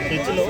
खींच लो।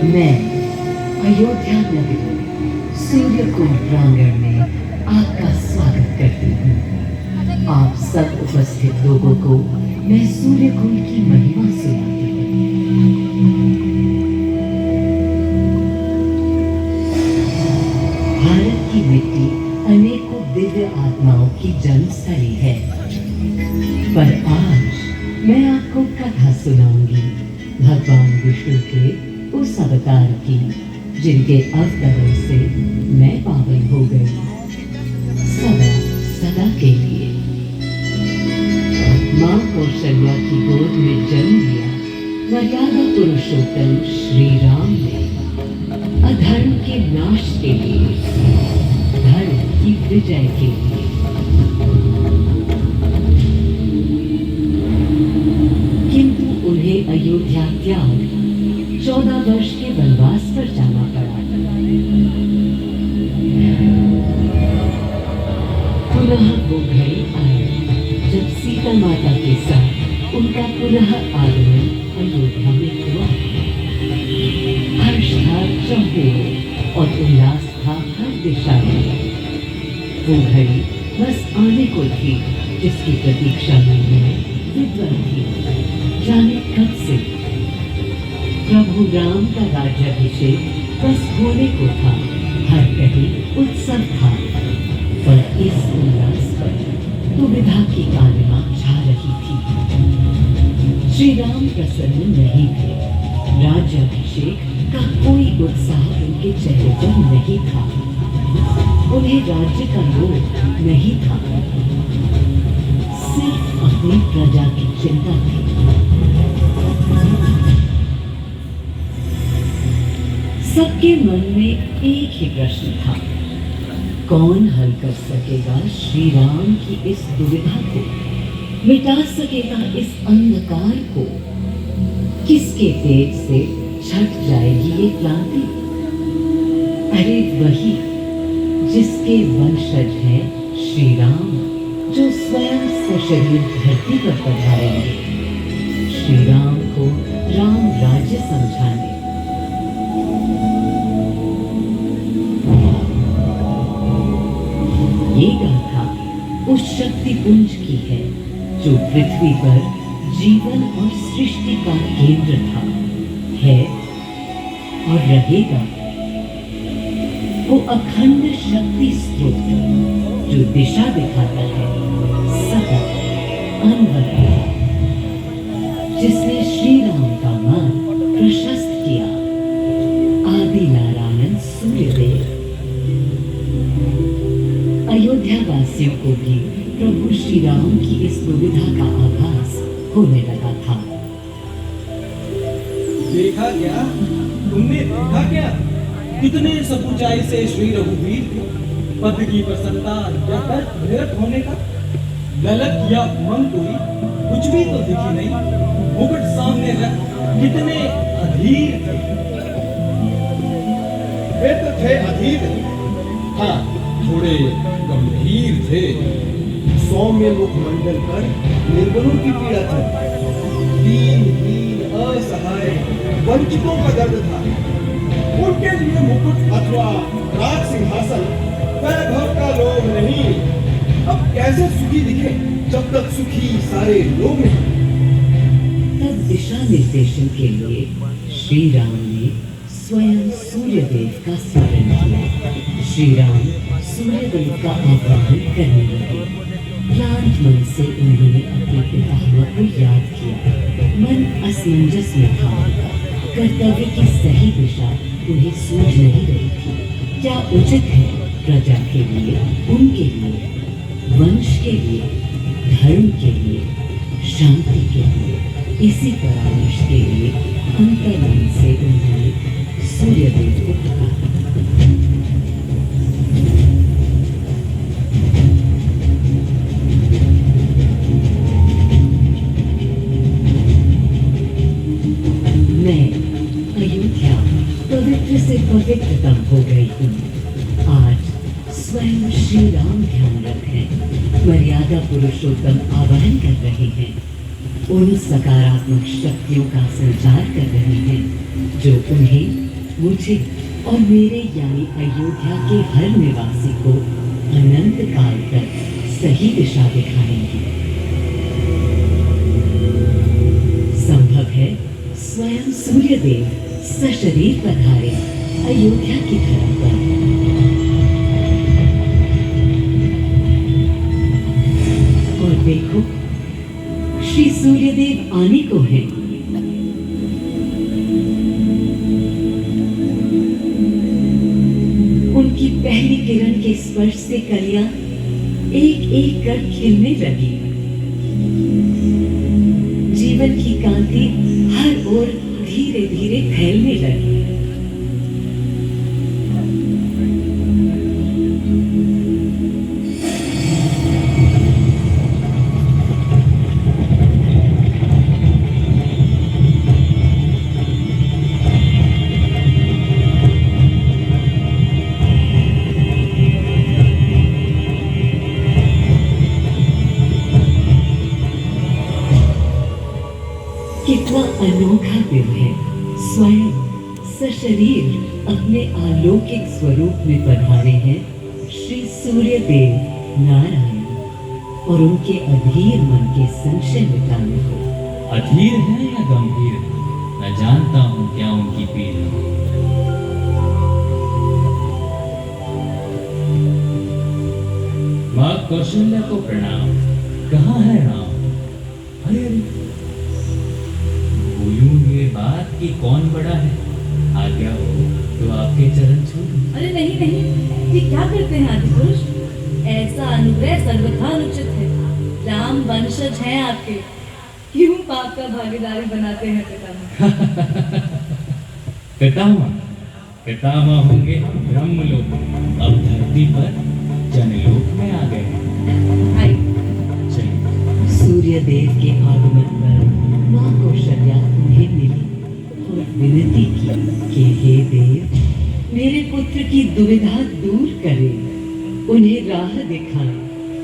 मैं अयोध्या नगरी सूर्यकुंड प्रांगण में आपका स्वागत करती हूँ। आप सब उपस्थित लोगों को मैं सूर्यकुंड की महिमा सुनाती हूँ। भारत की मिट्टी अनेकों दिव्य आत्माओं की जन्मस्थली है, पर आज मैं आपको कथा सुनाऊंगी भगवान विष्णु के उस अवतार की जिनके अवतरण से मैं पावन हो गई सदा सदा के लिए। मां कौशल्या की गोद में जन्म लिया मर्यादा पुरुषोत्तम श्री राम ने अधर्म के नाश के लिए, धर्म की विजय के लिए। किंतु उन्हें अयोध्या त्याग 14 वर्ष के वनवास पर जाना पड़ा। पुनः वो घड़ी आई जब सीता माता के साथ उनका पुनः आगमन अयोध्या में हुआ। हर्ष था चौबे और उल्लास था हर दिशा में। वो घड़ी बस आने को थी जिसकी प्रतीक्षा में मैं विद्वान थी, जाने कब से। प्रभु राम का राज्याभिषेक बस होने को था, हर कहीं उत्सव था। पर इस उल्लास पर दुविधा की कालिमा छा रही थी। श्री राम प्रसन्न नहीं थे, राज्याभिषेक का कोई उत्साह उनके चेहरे पर नहीं था। उन्हें राज्य का लोभ नहीं था, सिर्फ अपनी प्रजा की चिंता थी। सबके मन में एक ही प्रश्न था, कौन हल कर सकेगा श्री राम की इस दुविधा को, मिटा सकेगा इस अंधकार को, किसके पेट से छट जाएगी ये क्रांति। अरे वही जिसके वंशज हैं श्री राम, जो स्वयं सशरीर धरती पर पधारेंगे श्री राम को राम राज्य समझाने। ये गाथा उस शक्ति पुंज की है जो पृथ्वी पर जीवन और सृष्टि का केंद्र था, है और रहेगा। वो अखंड शक्ति स्रोत जो दिशा दिखाता है सतत अनवरत, जिसने श्री राम का मार्ग प्रशस्त किया, आदि नारायण सूर्यदेव। अयोध्या वासियों को भी प्रभु श्री राम की इस दुविधा का आभास होने लगा था। देखा क्या? तुमने देखा क्या? कितने सपुचाई से श्री रघुवीर पद की प्रसन्नता या निरत होने का गलत या मन कोई कुछ भी तो दिखी नहीं। मुकुट सामने रख कितने अधीर थे। वे तो थे अधीर, हाँ थोड़े गंभीर थे। सौम्य मुखमंडल पर निर्बलों की पीड़ा थी, दीन असहाय वंचितों का दर्द था। उनके लिए मुकुट अथवा राज सिंहासन वैभव का लोभ नहीं। अब कैसे सुखी दिखे जब तक सुखी सारे लोग हैं। तब दिशा निर्देशन के लिए श्री राम ने स्वयं सूर्यदेव का स्मरण किया। श्री राम सूर्यदेव का आह्वान करने लगे। क्लांत मन से उन्होंने अपने पितामह को याद किया। मन असमंजस में था, कर्तव्य की सही दिशा उन्हें सूझ नहीं रही थी। क्या उचित है प्रजा के लिए, उनके लिए, वंश के लिए, धर्म के लिए, शांति के लिए, इसी परामर्श के लिए अंतर्मन से उन्होंने सूर्यदेव को पुकारा। मैं अयोध्या पवित्र से पवित्रतम हो गई हूँ। आज स्वयं श्री राम ध्यान रख रहे, मर्यादा पुरुषोत्तम आवाहन कर रहे हैं। उन सकारात्मक शक्तियों का संचार कर रहे हैं जो उन्हें, मुझे और मेरे यानी अयोध्या के हर निवासी को अनंत काल तक सही दिशा दिखाएंगे। संभव है स्वयं सूर्यदेव सशरीर पधारे अयोध्या की धरा पर। और देखो, श्री सूर्यदेव आने को हैं। उनकी पहली किरण के स्पर्श से कलियां एक एक कर खिलने लगी। जीवन की कांति हर ओर धीरे धीरे फैलने लगी। कितना अनोखा दिन है। स्वयं सशरीर अपने अलौकिक स्वरूप में पधारे हैं श्री सूर्यदेव नारायण, और उनके अधीर मन के संशय मिटाने को। अधीर है या गंभीर है, मैं जानता हूँ क्या उनकी पीड़ा। माँ कौशल्या को प्रणाम। कहाँ है राम? अरे बोलूं ये बात कि कौन बड़ा है, आज्ञा हो तो आपके चरण छूलूं। अरे नहीं नहीं, ये क्या करते हैं आदि पुरुष? ऐसा अनुग्रह सर्वथा अनुचित है। राम वंशज हैं आपके, क्यों पाप का भागीदारी बनाते हैं पितामह? पितामह पितामह होंगे हम ब्रह्मलोक, अब धरती पर जनलोक में आ गए हैं। आइए। चलिए। सूर्य देव के आगमन पर माँ कौशल्या उन्हें मिली और विनती की कि हे देव, मेरे पुत्र की दुविधा दूर करें, उन्हें राह दिखाएं,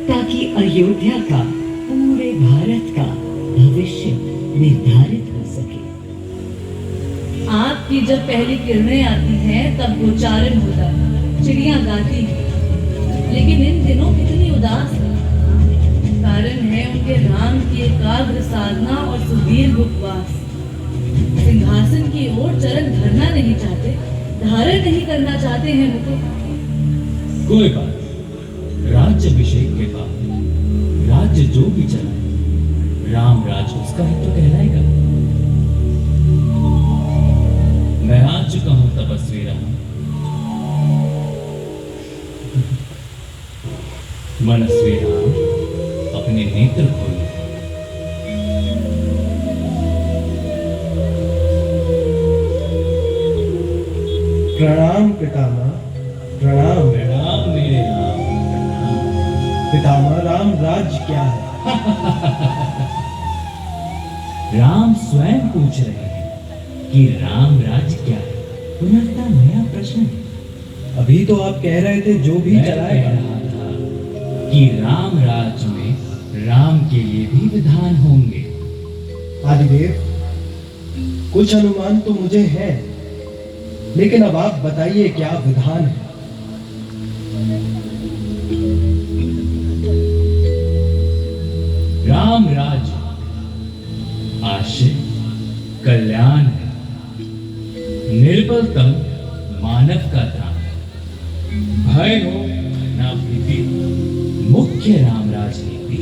ताकि अयोध्या का, पूरे भारत का भविष्य निर्धारित हो सके। आपकी जब पहली किरणें आती हैं तब गोचारण होता है, चिड़ियां गाती हैं, लेकिन इन दिनों कितनी उदास है। कारण है उनके राम की एकाग्र साधना और सुदीर्घ उपवास। सिंहासन की ओर चरण धरना नहीं चाहते, धारण नहीं करना चाहते हैं मुकुट। कोई बात नहीं। राज्य अभिषेक के बाद राज्य जो भी चलाए, राम राज उसका ही तो कहलाएगा। मैं आ चुका हूं तपस्वी राम। मनस्वी राम, अपने नेत्र खोलो। प्रणाम पितामह, प्रणाम। प्रणाम मेरे राम, प्रणाम। पितामह, राम राज्य क्या है? राम स्वयं पूछ रहे हैं कि राम राज्य क्या है। पुनः नया प्रश्न है। अभी तो आप कह रहे थे जो भी मैं कह चलाएगा। रहा था कि राम राज्य में राम के लिए भी विधान होंगे। आदिदेव, कुछ अनुमान तो मुझे है, लेकिन अब आप बताइए क्या विधान है? राम राज्य आश्रय कल्याण है, निर्बलतम मानव का त्राण, भय हो ना भीति, मुख्य राम राजनीति,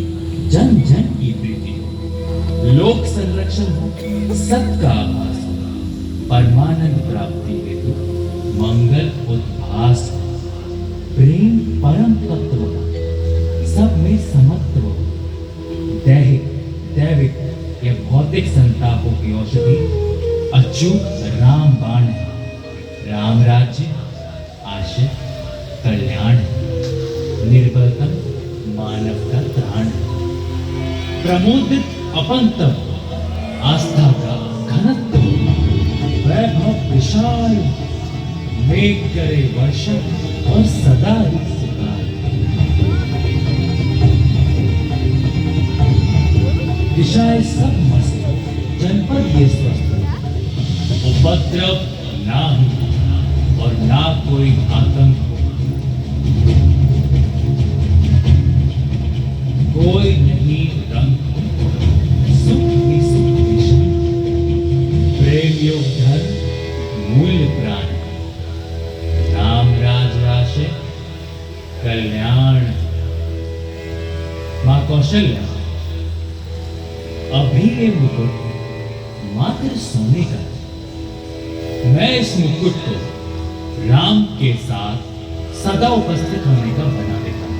जन जन की प्रीति हो, लोक संरक्षण हो, सबका आभास हो, परमानंद प्राप्ति हेतु मंगल उद्भास हो, प्रेम परम तत्व हो, सब में समत्व हो, दैहिक दैविक या भौतिक संतापों की औषधि अच्युत राम बाण है। राम राज्य आशय कल्याण है, निर्बलतम मानव का त्राण है, प्रमोदित अपंतव आस्था का घनत्व, वैभव विशाल, मेघ करे वर्षा और सदा ही सुखाय, दिशाएं सब मस्त, जनपद ये स्वस्थ, उपद्रव ना ही और ना कोई आतंक हो, कोई नहीं रंग हो, सुख ही सुख विषम, प्रेम योग धर्म मूल्य प्राण, राम राज राशे कल्याण। मां कौशल्या, अभी ये मुकुट मात्र सोने का है। मैं इस मुकुट को राम के साथ सदा उपस्थित होने का बना देता हूं।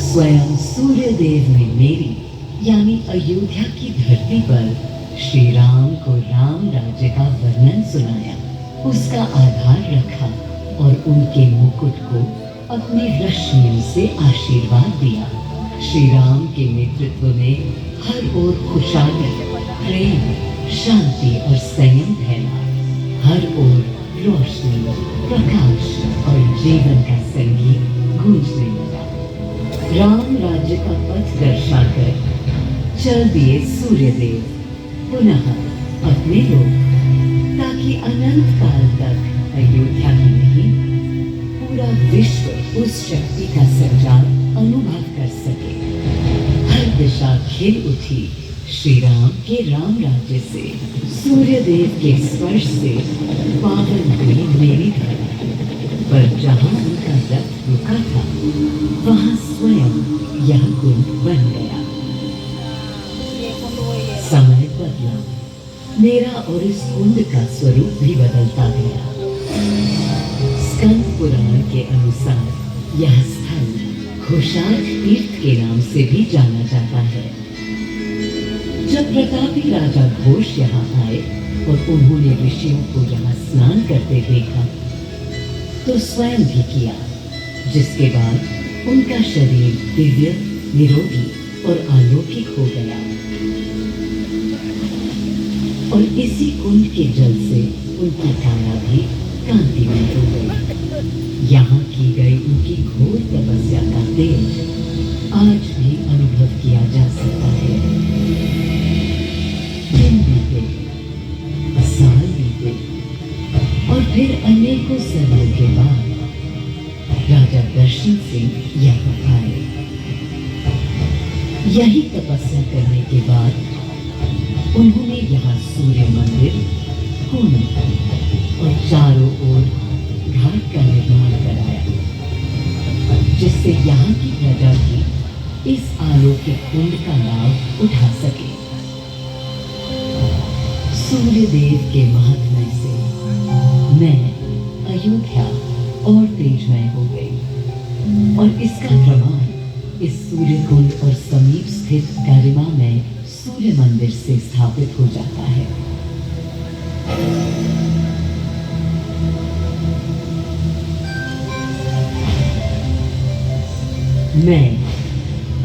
स्वयं सूर्य देव ने मेरी यानी अयोध्या की धरती पर श्री राम को राम राज्य का वर्णन सुनाया, उसका आधार रखा और उनके मुकुट को अपनी रश्मियों से आशीर्वाद दिया। श्री राम के नेतृत्व में हर ओर खुशहाली, प्रेम, शांति और संयम फैला। हर ओर रोशनी, प्रकाश और जीवन का संगीत गूंजने लगा। राम राज्य का पथ दर्शाकर चल दिए सूर्यदेव पुनः अपने लोक, ताकि अनंत काल तक अयोध्या ही नहीं, पूरा विश्व उस शक्ति का संचार अनुभव कर सके। हर दिशा खिल उठी, श्री राम के राम राज्य से, सूर्य देव के स्पर्श से पावन हुई मेरी धरा। पर जहाँ उनका रथ रुका था, वहाँ स्वयं यह कुंड बन गया। समय बदला, मेरा और इस कुंड का स्वरूप भी बदलता गया। स्कंद पुराण के अनुसार यह स्थल घोषाल तीर्थ के नाम से भी जाना जाता है। जब प्रतापी राजा घोष यहाँ आए और उन्होंने ऋषियों को यहाँ स्नान करते देखा, तो स्वयं भी किया, जिसके बाद उनका शरीर दिव्य, निरोगी और अलौकिक हो गया। और इसी कुंड के जल से उनकी काया भी कांतिमय हो गई। यहाँ की गई उनकी घोर तपस्या का तेज आज भी अनुभव किया जा सकता है। दिन बीते, साल बीते, और फिर अनेकों सदियों के बाद राजा दर्शन सिंह यहाँ आए। यही तपस्या करने के बाद उन्होंने यहाँ सूर्य मंदिर, कुंड और चारों ओर घाट का निर्माण कराया, जिससे यहाँ की प्रजा भी इस अलौकिक कुंड का लाभ उठा सके। सूर्य देव के महात्म्य से मैं अयोध्या और तेजमय हो गई, और इसका प्रमाण इस सूर्य कुंड और समीप स्थित गरिमा में सूर्य मंदिर से स्थापित हो जाता है। मैं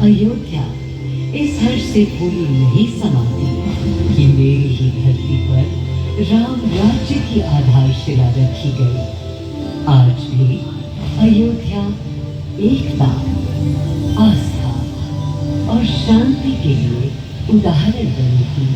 अयोध्या इस हर्ष से पूरी नहीं समाती कि मेरी ही धरती पर राम राज्य की आधारशिला रखी गई। आज भी अयोध्या एकता, आस्था और शांति के लिए उदाहरण बनी थी।